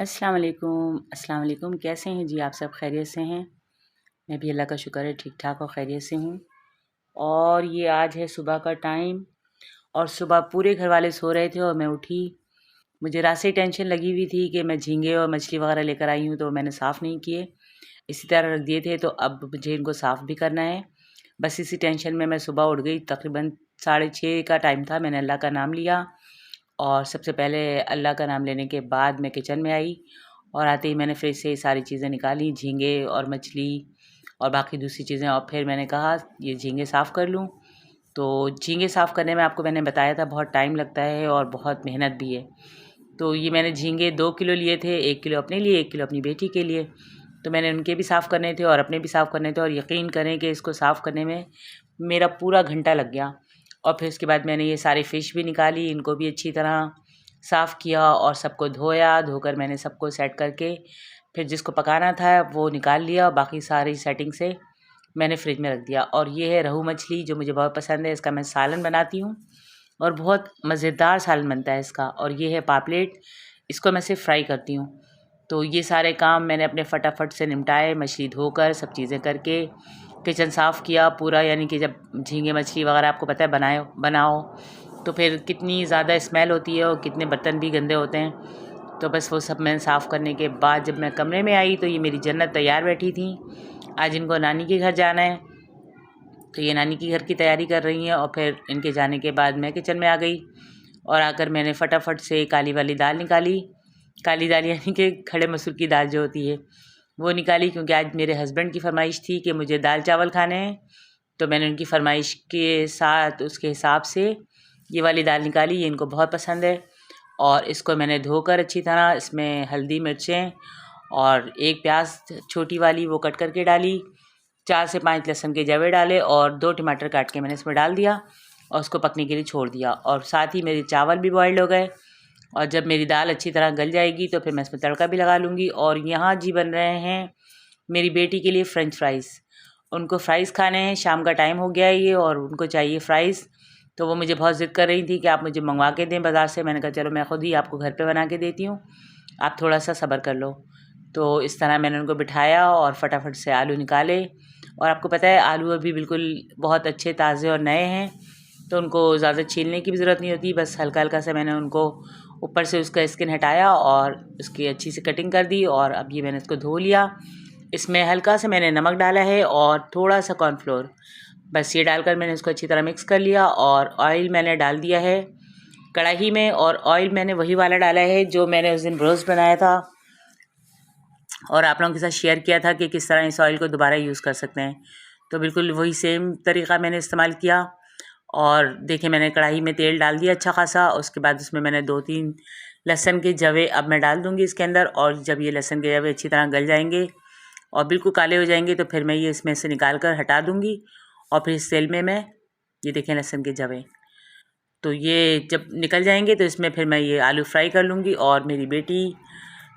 अस्सलाम वालेकुम। कैसे हैं जी आप सब? खैरियत से हैं? मैं भी अल्लाह का शुक्र है ठीक ठाक और खैरियत से हूँ। और ये आज है सुबह का टाइम और सुबह पूरे घर वाले सो रहे थे और मैं उठी। मुझे रात से ही टेंशन लगी हुई थी कि मैं झींगे और मछली वगैरह लेकर आई हूँ तो मैंने साफ़ नहीं किए, इसी तरह रख दिए थे, तो अब मुझे इनको साफ़ भी करना है। बस इसी टेंशन में मैं सुबह उठ गई। तकरीबन 6:30 का टाइम था। मैंने अल्लाह का नाम लिया और सबसे पहले अल्लाह का नाम लेने के बाद मैं किचन में आई और आते ही मैंने फ्रिज से ये सारी चीज़ें निकाली, झींगे और मछली और बाकी दूसरी चीज़ें। और फिर मैंने कहा ये झींगे साफ़ कर लूँ। तो झींगे साफ़ करने में आपको मैंने बताया था बहुत टाइम लगता है और बहुत मेहनत भी है। तो ये मैंने झींगे 2 किलो लिए थे, 1 किलो अपने लिए, 1 किलो अपनी बेटी के लिए। तो मैंने उनके भी साफ़ करने थे और अपने भी साफ़ करने थे और यकीन करें कि इसको साफ़ करने में मेरा पूरा घंटा लग गया। और फिर उसके बाद मैंने ये सारी फ़िश भी निकाली, इनको भी अच्छी तरह साफ़ किया और सबको धोया। धोकर मैंने सबको सेट करके फिर जिसको पकाना था वो निकाल लिया और बाकी सारी सेटिंग से मैंने फ्रिज में रख दिया। और ये है रहू मछली जो मुझे बहुत पसंद है, इसका मैं सालन बनाती हूँ और बहुत मज़ेदार सालन बनता है इसका। और ये है पापलेट, इसको मैं सिर्फ फ्राई करती हूँ। तो ये सारे काम मैंने अपने फटाफट से निपटाए, मछली धोकर सब चीज़ें करके किचन साफ़ किया पूरा। यानी कि जब झींगे मछली वगैरह आपको पता है बनाओ तो फिर कितनी ज़्यादा स्मेल होती है और कितने बर्तन भी गंदे होते हैं। तो बस वो सब मैंने साफ़ करने के बाद जब मैं कमरे में आई तो ये मेरी जन्नत तैयार बैठी थी। आज इनको नानी के घर जाना है तो ये नानी के घर की तैयारी कर रही हैं। और फिर इनके जाने के बाद मैं किचन में आ गई और आकर मैंने फटाफट से काली वाली दाल निकाली। काली दाल यानी कि खड़े मसूर की दाल जो होती है वो निकाली, क्योंकि आज मेरे हस्बैंड की फरमाइश थी कि मुझे दाल चावल खाने हैं। तो मैंने उनकी फरमाइश के साथ उसके हिसाब से ये वाली दाल निकाली। ये इनको बहुत पसंद है और इसको मैंने धोकर अच्छी तरह इसमें हल्दी मिर्चें और एक प्याज छोटी वाली वो कट करके डाली, 4 से 5 लहसुन के जवे डाले और 2 टमाटर काट के मैंने इसमें डाल दिया और उसको पकने के लिए छोड़ दिया। और साथ ही मेरे चावल भी बॉइल्ड हो गए और जब मेरी दाल अच्छी तरह गल जाएगी तो फिर मैं इसमें तड़का भी लगा लूँगी। और यहाँ जी बन रहे हैं मेरी बेटी के लिए फ़्रेंच फ्राइज़। उनको फ़्राइज़ खाने हैं, शाम का टाइम हो गया है ये और उनको चाहिए फ़्राइज़। तो वो मुझे बहुत ज़िद कर रही थी कि आप मुझे मंगवा के दें बाज़ार से। मैंने कहा चलो मैं ख़ुद ही आपको घर पे बना के देती हूँ, आप थोड़ा सा सब्र कर लो। तो इस तरह मैंने उनको बिठाया और फटाफट से आलू निकाले। और आपको पता है आलू अभी बिल्कुल बहुत अच्छे ताज़े और नए हैं तो उनको ज़्यादा छीलने की भी ज़रूरत नहीं होती। बस हल्का हल्का सा मैंने उनको ऊपर से उसका स्किन हटाया और उसकी अच्छी सी कटिंग कर दी। और अब ये मैंने इसको धो लिया। इसमें हल्का सा मैंने नमक डाला है और थोड़ा सा कॉर्नफ्लोर, बस ये डालकर मैंने इसको अच्छी तरह मिक्स कर लिया। और ऑयल मैंने डाल दिया है कढ़ाई में और ऑयल मैंने वही वाला डाला है जो मैंने उस दिन रोस्ट बनाया था और आप लोगों के साथ शेयर किया था कि किस तरह इस ऑयल को दोबारा यूज़ कर सकते हैं। तो बिल्कुल वही सेम तरीक़ा मैंने इस्तेमाल किया। और देखिए मैंने कढ़ाई में तेल डाल दिया अच्छा खासा। उसके बाद उसमें मैंने 2-3 लहसुन के जवे अब मैं डाल दूँगी इसके अंदर। और जब ये लहसुन के जवे अच्छी तरह गल जाएंगे और बिल्कुल काले हो जाएंगे तो फिर मैं ये इसमें से निकाल कर हटा दूँगी। और फिर इस तेल में मैं ये देखें लहसुन के जवे, तो ये जब निकल जाएंगे तो इसमें फिर मैं ये आलू फ्राई कर लूँगी। और मेरी बेटी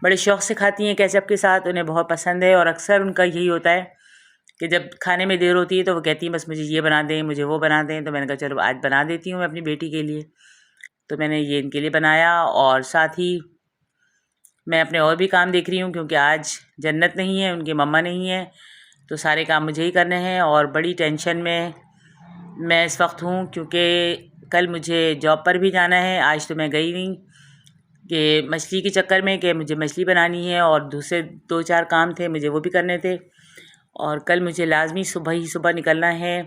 बड़े शौक़ से खाती हैं केचप के साथ, उन्हें बहुत पसंद है। और अक्सर उनका यही होता है कि जब खाने में देर होती है तो वो कहती हैं बस मुझे ये बना दें, मुझे वो बना दें। तो मैंने कहा चलो आज बना देती हूँ मैं अपनी बेटी के लिए। तो मैंने ये इनके लिए बनाया और साथ ही मैं अपने और भी काम देख रही हूँ, क्योंकि आज जन्नत नहीं है, उनकी मम्मा नहीं है, तो सारे काम मुझे ही करने हैं। और बड़ी टेंशन में मैं इस वक्त हूँ क्योंकि कल मुझे जॉब पर भी जाना है। आज तो मैं गई नहीं कि मछली के चक्कर में कि मुझे मछली बनानी है और दूसरे 2-4 काम थे मुझे वो भी करने थे। और कल मुझे लाजमी सुबह ही सुबह निकलना है,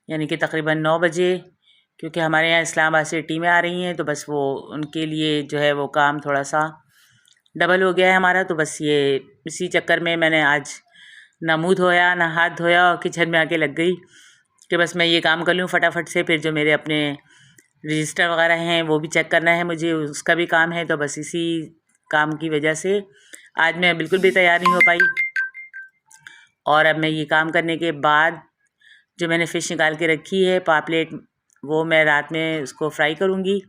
यानी कि तकरीबन 9 बजे, क्योंकि हमारे यहाँ इस्लामाबाद से टीमें आ रही हैं। तो बस वो उनके लिए जो है वो काम थोड़ा सा डबल हो गया है हमारा। तो बस ये इसी चक्कर में मैंने आज ना मुँह धोया ना हाथ धोया और किचन में आके लग गई कि बस मैं ये काम कर लूँ फटाफट से। फिर जो मेरे अपने रजिस्टर वगैरह हैं वो भी चेक करना है मुझे, उसका भी काम है। तो बस इसी काम की वजह से आज मैं बिल्कुल भी तैयार नहीं हो पाई। और अब मैं ये काम करने के बाद जो मैंने फ़िश निकाल के रखी है पापलेट, वो मैं रात में उसको फ्राई करूँगी।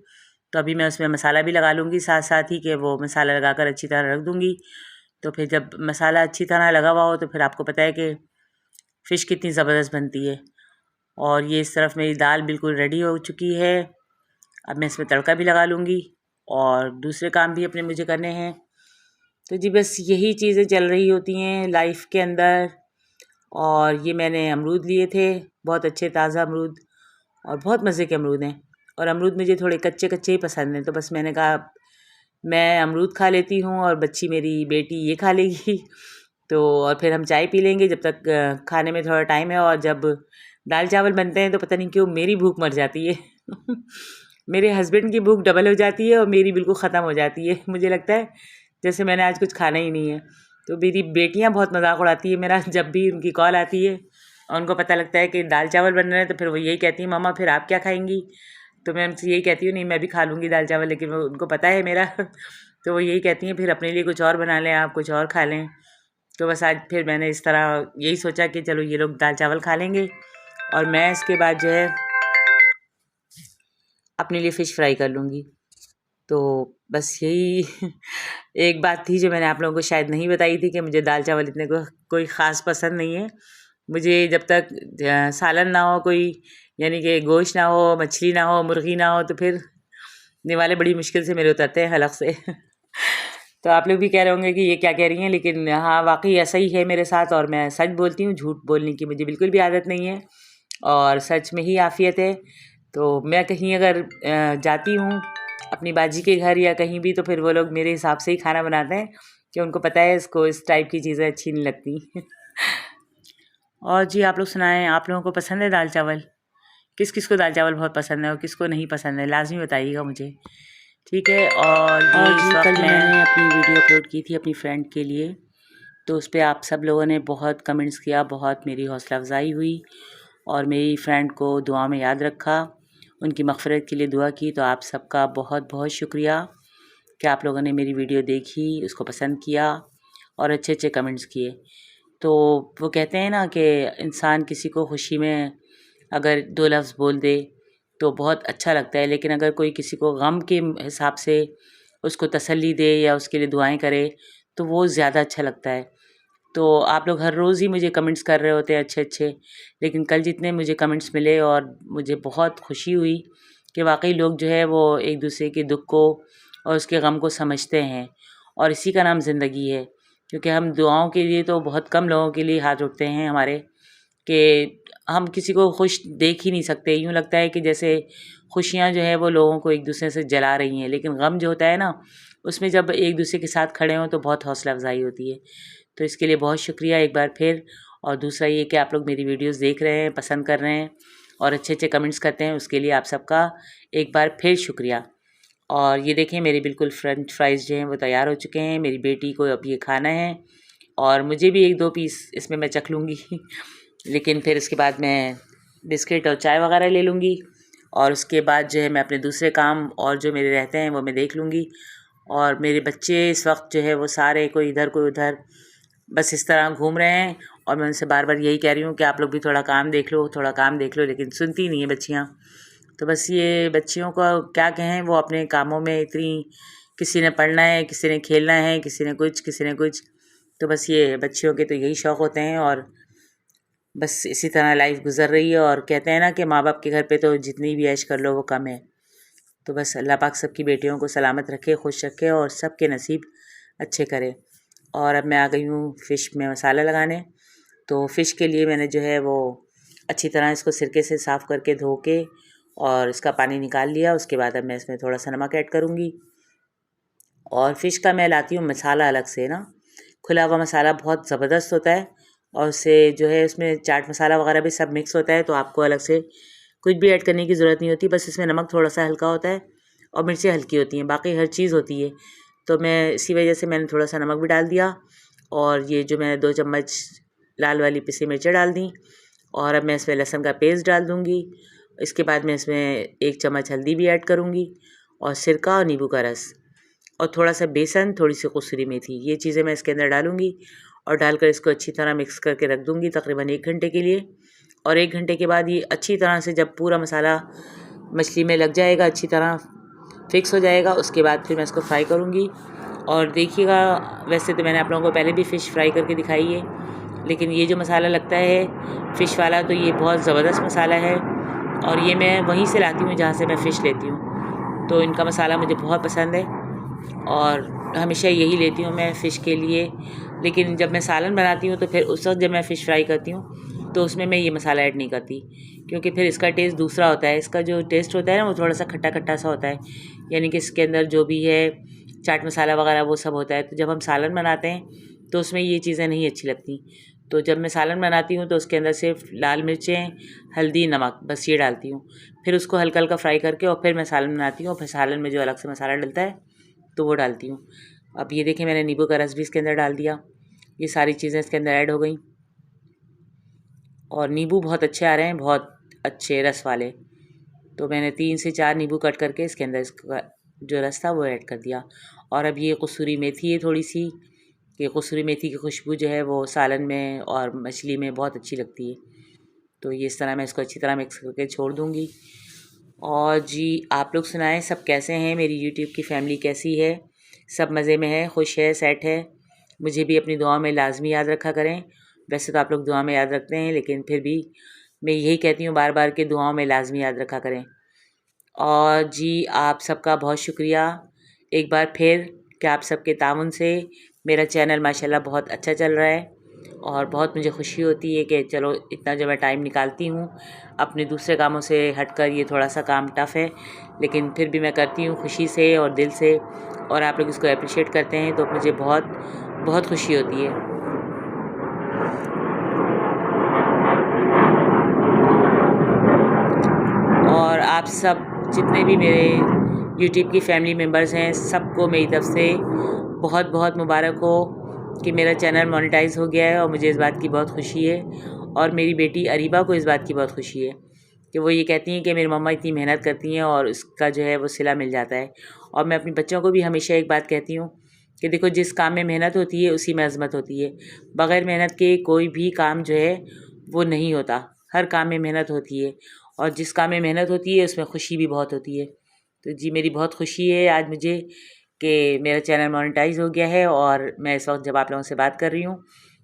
तो अभी मैं उसमें मसाला भी लगा लूँगी साथ साथ ही, कि वो मसाला लगाकर अच्छी तरह रख दूँगी। तो फिर जब मसाला अच्छी तरह लगा हुआ हो तो फिर आपको पता है कि फ़िश कितनी ज़बरदस्त बनती है। और ये इस तरफ मेरी दाल बिल्कुल रेडी हो चुकी है। अब मैं इसमें तड़का भी लगा लूँगी और दूसरे काम भी अपने मुझे करने हैं। तो जी बस यही चीज़ें चल रही होती हैं लाइफ के अंदर। और ये मैंने अमरूद लिए थे, बहुत अच्छे ताज़ा अमरूद, और बहुत मज़े के अमरूद हैं। और अमरूद मुझे थोड़े कच्चे कच्चे ही पसंद हैं, तो बस मैंने कहा मैं अमरूद खा लेती हूँ और बच्ची मेरी बेटी ये खा लेगी। तो और फिर हम चाय पी लेंगे जब तक खाने में थोड़ा टाइम है। और जब दाल चावल बनते हैं तो पता नहीं क्यों मेरी भूख मर जाती है। मेरे हस्बैंड की भूख डबल हो जाती है और मेरी बिल्कुल ख़त्म हो जाती है। मुझे लगता है जैसे मैंने आज कुछ खाना ही नहीं है। तो मेरी बेटियां बहुत मजाक उड़ाती है मेरा, जब भी उनकी कॉल आती है और उनको पता लगता है कि दाल चावल बन रहे हैं तो फिर वो यही कहती है मम्मा फिर आप क्या खाएंगी। तो मैं उनसे यही कहती हूँ नहीं मैं भी खा लूँगी दाल चावल, लेकिन वो उनको पता है मेरा। तो वो यही कहती हैं फिर अपने लिए कुछ और बना लें, आप कुछ और खा लें। तो बस आज फिर मैंने इस तरह यही सोचा कि चलो ये लोग दाल चावल खा लेंगे और मैं इसके बाद जो है अपने लिए फ़िश फ्राई कर लूँगी। तो बस यही एक बात थी जो मैंने आप लोगों को शायद नहीं बताई थी कि मुझे दाल चावल इतने कोई ख़ास पसंद नहीं है। मुझे जब तक सालन ना हो कोई, यानी कि गोश्त ना हो, मछली ना हो, मुर्गी ना हो, तो फिर निवाले बड़ी मुश्किल से मेरे उतरते हैं हलक से। तो आप लोग भी कह रहे होंगे कि ये क्या कह रही हैं, लेकिन हाँ वाकई ऐसा ही है मेरे साथ। और मैं सच बोलती हूँ, झूठ बोलने की मुझे बिल्कुल भी आदत नहीं है और सच में ही आफियत है। तो मैं कहीं अगर जाती हूँ अपनी बाजी के घर या कहीं भी, तो फिर वो लोग मेरे हिसाब से ही खाना बनाते हैं कि उनको पता है इसको इस टाइप की चीज़ें अच्छी नहीं लगती। और जी आप लोग सुनाएं, आप लोगों को पसंद है दाल चावल? किस किस को दाल चावल बहुत पसंद है और किसको नहीं पसंद है, लाजमी बताइएगा मुझे, ठीक है। और जी कल मैंने अपनी वीडियो अपलोड की थी अपनी फ्रेंड के लिए, तो उस पर आप सब लोगों ने बहुत कमेंट्स किया, बहुत मेरी हौसला अफजाई हुई और मेरी फ्रेंड को दुआ में याद रखा, उनकी मग़फ़िरत के लिए दुआ की। तो आप सबका बहुत बहुत शुक्रिया कि आप लोगों ने मेरी वीडियो देखी, उसको पसंद किया और अच्छे अच्छे कमेंट्स किए। तो वो कहते हैं ना कि इंसान किसी को खुशी में अगर 2 लफ्ज़ बोल दे तो बहुत अच्छा लगता है, लेकिन अगर कोई किसी को गम के हिसाब से उसको तसल्ली दे या उसके लिए दुआएं करे तो वो ज़्यादा अच्छा लगता है। तो आप लोग हर रोज़ ही मुझे कमेंट्स कर रहे होते हैं अच्छे अच्छे, लेकिन कल जितने मुझे कमेंट्स मिले और मुझे बहुत खुशी हुई कि वाकई लोग जो है वो एक दूसरे के दुख को और उसके गम को समझते हैं। और इसी का नाम ज़िंदगी है, क्योंकि हम दुआओं के लिए तो बहुत कम लोगों के लिए हाथ उठते हैं हमारे, कि हम किसी को खुश देख ही नहीं सकते। यूँ लगता है कि जैसे खुशियाँ जो है वो लोगों को एक दूसरे से जला रही हैं, लेकिन गम जो होता है ना, उसमें जब एक दूसरे के साथ खड़े हों तो बहुत हौसला अफजाई होती है। तो इसके लिए बहुत शुक्रिया एक बार फिर। और दूसरा ये कि आप लोग मेरी वीडियोस देख रहे हैं, पसंद कर रहे हैं और अच्छे अच्छे कमेंट्स करते हैं, उसके लिए आप सबका एक बार फिर शुक्रिया। और ये देखें मेरे बिल्कुल फ्रेंच फ्राइज़ जो हैं वो तैयार हो चुके हैं। मेरी बेटी को अब ये खाना है और मुझे भी 1-2 पीस इसमें मैं चख लूँगी। लेकिन फिर इसके बाद मैं बिस्किट और चाय वगैरह ले लूँगी और उसके बाद जो है मैं अपने दूसरे काम और जो मेरे रहते हैं वो मैं देख लूँगी। और मेरे बच्चे इस वक्त जो है वो सारे कोई इधर कोई उधर बस इस तरह घूम रहे हैं और मैं उनसे बार बार यही कह रही हूँ कि आप लोग भी थोड़ा काम देख लो, थोड़ा काम देख लो, लेकिन सुनती नहीं है बच्चियाँ। तो बस ये बच्चियों को क्या कहें, वो अपने कामों में इतनी, किसी ने पढ़ना है, किसी ने खेलना है, किसी ने कुछ। तो बस ये बच्चियों के तो यही शौक़ होते हैं और बस इसी तरह लाइफ गुजर रही है। और कहते हैं ना कि माँ बाप के घर पे तो जितनी भी ऐश कर लो वो कम है। तो बस अल्लाह पाक सबकी बेटियों को सलामत रखे, खुश रखे और सबके नसीब अच्छे करे। और अब मैं आ गई हूँ फ़िश में मसाला लगाने। तो फ़िश के लिए मैंने जो है वो अच्छी तरह इसको सिरके से साफ़ करके धो के और इसका पानी निकाल लिया। उसके बाद अब मैं इसमें थोड़ा सा नमक ऐड करूँगी। और फ़िश का मैं लाती हूँ मसाला अलग से ना, खुला हुआ मसाला बहुत ज़बरदस्त होता है और उससे जो है उसमें चाट मसाला वगैरह भी सब मिक्स होता है, तो आपको अलग से कुछ भी ऐड करने की ज़रूरत नहीं होती। बस इसमें नमक थोड़ा सा हल्का होता है और मिर्चें हल्की होती हैं, बाकी हर चीज़ होती है। तो मैं इसी वजह से मैंने थोड़ा सा नमक भी डाल दिया और ये जो मैंने 2 चम्मच लाल वाली पिसी मिर्चें डाल दी। और अब मैं इसमें लहसुन का पेस्ट डाल दूँगी। इसके बाद मैं इसमें 1 चम्मच हल्दी भी ऐड करूँगी और सिरका और नींबू का रस और थोड़ा सा बेसन, थोड़ी सी कसूरी मेथी, ये चीज़ें मैं इसके अंदर डालूँगी और डालकर इसको अच्छी तरह मिक्स करके रख दूँगी तकरीबन 1 घंटे के लिए। और 1 घंटे के बाद ये अच्छी तरह से जब पूरा मसाला मछली में लग जाएगा, अच्छी तरह फिक्स हो जाएगा, उसके बाद फिर मैं इसको फ्राई करूँगी। और देखिएगा, वैसे तो मैंने आप लोगों को पहले भी फ़िश फ्राई करके दिखाई है, लेकिन ये जो मसाला लगता है फ़िश वाला तो ये बहुत ज़बरदस्त मसाला है और ये मैं वहीं से लाती हूँ जहाँ से मैं फ़िश लेती हूँ। तो इनका मसाला मुझे बहुत पसंद है और हमेशा यही लेती हूँ मैं फ़िश के लिए। लेकिन जब मैं सालन बनाती हूँ तो फिर उस वक्त जब मैं फ़िश फ्राई करती हूँ तो उसमें मैं ये मसाला ऐड नहीं करती, क्योंकि फिर इसका टेस्ट दूसरा होता है। इसका जो टेस्ट होता है ना वो थोड़ा सा खट्टा खट्टा सा होता है, यानी कि इसके अंदर जो भी है चाट मसाला वगैरह वो सब होता है। तो जब हम सालन बनाते हैं तो उसमें ये चीज़ें नहीं अच्छी लगती। तो जब मैं सालन बनाती हूँ तो उसके अंदर सिर्फ लाल मिर्चें, हल्दी, नमक, बस ये डालती हूँ। फिर उसको हल्का हल्का फ्राई करके और फिर मैं सालन बनाती हूँ। और फिर सालन में जो अलग से मसाला डलता है तो वो डालती हूँ। अब ये देखें, मैंने नींबू का रस भी इसके अंदर डाल दिया। ये सारी चीज़ें इसके अंदर ऐड हो गई और नींबू बहुत अच्छे आ रहे हैं, बहुत अच्छे रस वाले। तो मैंने 3 से 4 नींबू कट करके इसके अंदर इसका जो रस था वो ऐड कर दिया। और अब ये कसूरी मेथी है थोड़ी सी, कि कसूरी मेथी की खुशबू जो है वो सालन में और मछली में बहुत अच्छी लगती है। तो ये इस तरह मैं इसको अच्छी तरह मिक्स करके छोड़ दूँगी। और जी आप लोग सुनाएं, सब कैसे हैं? मेरी यूट्यूब की फैमिली कैसी है? सब मज़े में है, खुश है, सेट है? मुझे भी अपनी दुआ में लाजमी याद रखा करें। वैसे तो आप लोग दुआ में याद रखते हैं, लेकिन फिर भी मैं यही कहती हूँ बार बार कि दुआओं में लाजमी याद रखा करें। और जी आप सबका बहुत शुक्रिया एक बार फिर कि आप सबके ताउन से मेरा चैनल माशाल्लाह बहुत अच्छा चल रहा है। और बहुत मुझे खुशी होती है कि चलो इतना जो मैं टाइम निकालती हूँ अपने दूसरे कामों से हटकर, ये थोड़ा सा काम टफ़ है लेकिन फिर भी मैं करती हूँ खुशी से और दिल से, और आप लोग इसको अप्रिशिएट करते हैं तो मुझे बहुत बहुत खुशी होती है। और आप सब जितने भी मेरे यूट्यूब की फैमिली मेम्बर्स हैं सबको मेरी तरफ से बहुत बहुत मुबारक हो कि मेरा चैनल मोनेटाइज हो गया है, और मुझे इस बात की बहुत खुशी है। और मेरी बेटी अरीबा को इस बात की बहुत खुशी है कि वो ये कहती हैं कि मेरी मम्मा इतनी मेहनत करती हैं और उसका जो है वो सिला मिल जाता है। और मैं अपने बच्चों को भी हमेशा एक बात कहती हूँ कि देखो, जिस काम में मेहनत होती है उसी में अज़मत होती है। बग़ैर मेहनत के कोई भी काम जो है वो नहीं होता। हर काम में मेहनत होती है, और जिस काम में मेहनत होती है उसमें खुशी भी बहुत होती है। तो जी मेरी बहुत खुशी है आज मुझे कि मेरा चैनल मोनेटाइज हो गया है। और मैं इस वक्त जब आप लोगों से बात कर रही हूँ,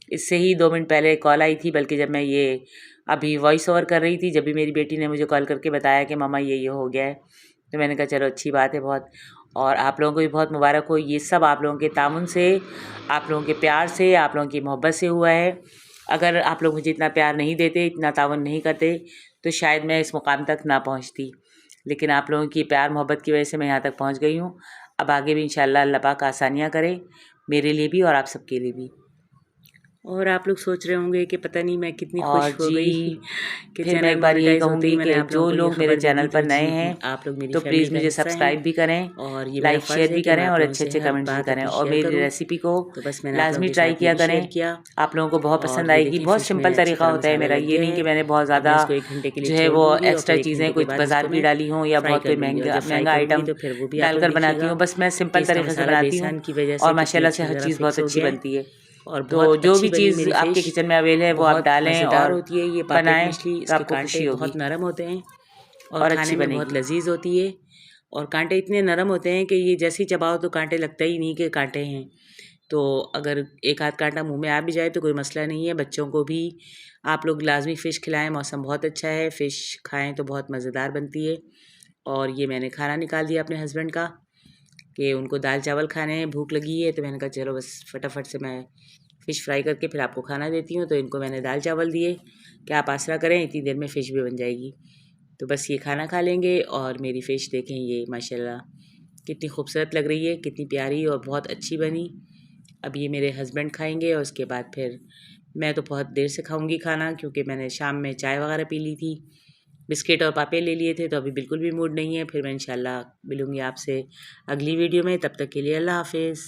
इससे ही 2 मिनट पहले कॉल आई थी, बल्कि जब मैं ये अभी वॉइस ओवर कर रही थी, जब भी मेरी बेटी ने मुझे कॉल करके बताया कि मम्मा ये हो गया है, तो मैंने कहा चलो अच्छी बात है बहुत। और आप लोगों को भी बहुत मुबारक हो। ये सब आप लोगों के तामुन से, आप लोगों के प्यार से, आप लोगों की मोहब्बत से हुआ है। अगर आप लोग मुझे इतना प्यार नहीं देते, इतना ताउन नहीं करते, तो शायद मैं इस मुकाम तक ना पहुँचती। लेकिन आप लोगों की प्यार मोहब्बत की वजह से मैं यहाँ तक पहुँच गई हूँ। अब आगे भी इंशाल्लाह अल्लाह पाक आसानियाँ करे, मेरे लिए भी और आप सबके लिए भी। और आप लोग सोच रहे होंगे कि पता नहीं मैं कितनी खुश हो गई कि फिर मैं चैनल एक बार यही मोनेटाइज होते ही कहूँगी मैंने कि आप जो लोगों को ये लोग मेरे खबर दे दी। चैनल तो पर नए जी हैं आप लोग मेरी तो फैमिली प्लीज़ का मुझे हिस्सा हैं, सब्सक्राइब भी करें, और ये मेरा लाइक फ़र्ज़ शेयर है भी कि मैं करें आप और लोगों अच्छे से अच्छे हर कमेंट्स भी बात करें, अपनी और शेयर मेरी करूँ। रेसिपी को तो बस मैंने आप लोगों लाजमी के ट्राई साथ ये किया भी करें। शेयर किया। आप लोगों को बहुत पसंद और ये आएगी। देखिए बहुत फ़िश में सिंपल अच्छी तरीका तरह होता है मसाला मेरा, लग ये गया नहीं कि है। मैंने बहुत अब मैं ज़्यादा इसको 1 घंटे के लिए जो है छोड़ वो दूँगी, और एक्स्ट्रा फिर 1 चीज़ें घंटे के कोई बाद बाजार इसको की मैं डाली हूँ या फ्राई बहुत कर कोई लूँगी। और महंगा जब फ्राई महंगा करूँगी आइटम तो फिर वो भी आप लोग डालकर बनाती देखिएगा हूँ। बस मैं कि सिंपल इसका तरीके से मसाला बनाती हूँ बेसन की वजह और से कितनी माशाल्लाह से अच्छी हर तरह चीज़ बहुत फिक्स हो अच्छी गया है। बनती है। और तो बहुत जो अच्छी भी बनी चीज़ मेरी आपके फ़िश, किचन में अवेल है वो आप बहुत डालें मज़ेदार और होती है। ये पापेट बनाएं मछली, तो इसके आपको कांटे खुशी होगी बहुत नरम होते हैं और और खाने अच्छी में बहुत बनेगी। लजीज होती है। और कांटे इतने नरम होते हैं कि ये जैसे ही चबाओ तो कांटे लगता ही नहीं कि कांटे हैं। तो अगर एक आध कांटा मुंह में आ भी जाए तो कोई मसला नहीं है। बच्चों को भी आप लोग लाजमी फ़िश खिलाएं, मौसम बहुत अच्छा है, फ़िश खाएं तो बहुत मज़ेदार बनती है। और ये मैंने खाना निकाल दिया अपने हस्बैंड का कि उनको दाल चावल खाने हैं, भूख लगी है। तो मैंने कहा चलो बस फटाफट से मैं फ़िश फ्राई करके फिर आपको खाना देती हूँ। तो इनको मैंने दाल चावल दिए कि आप आसरा करें, इतनी देर में फ़िश भी बन जाएगी। तो बस ये खाना खा लेंगे। और मेरी फ़िश देखें, ये माशाल्लाह कितनी खूबसूरत लग रही है, कितनी प्यारी और बहुत अच्छी बनी। अब ये मेरे हस्बैंड खाएंगे और उसके बाद फिर मैं तो बहुत देर से खाऊंगी खाना, क्योंकि मैंने शाम में चाय वगैरह पी ली थी, बिस्किट और पापे ले लिए थे। तो अभी बिल्कुल भी मूड नहीं है। फिर मैं इंशाल्लाह मिलूँगी आपसे अगली वीडियो में। तब तक के लिए अल्लाह हाफ़िज़।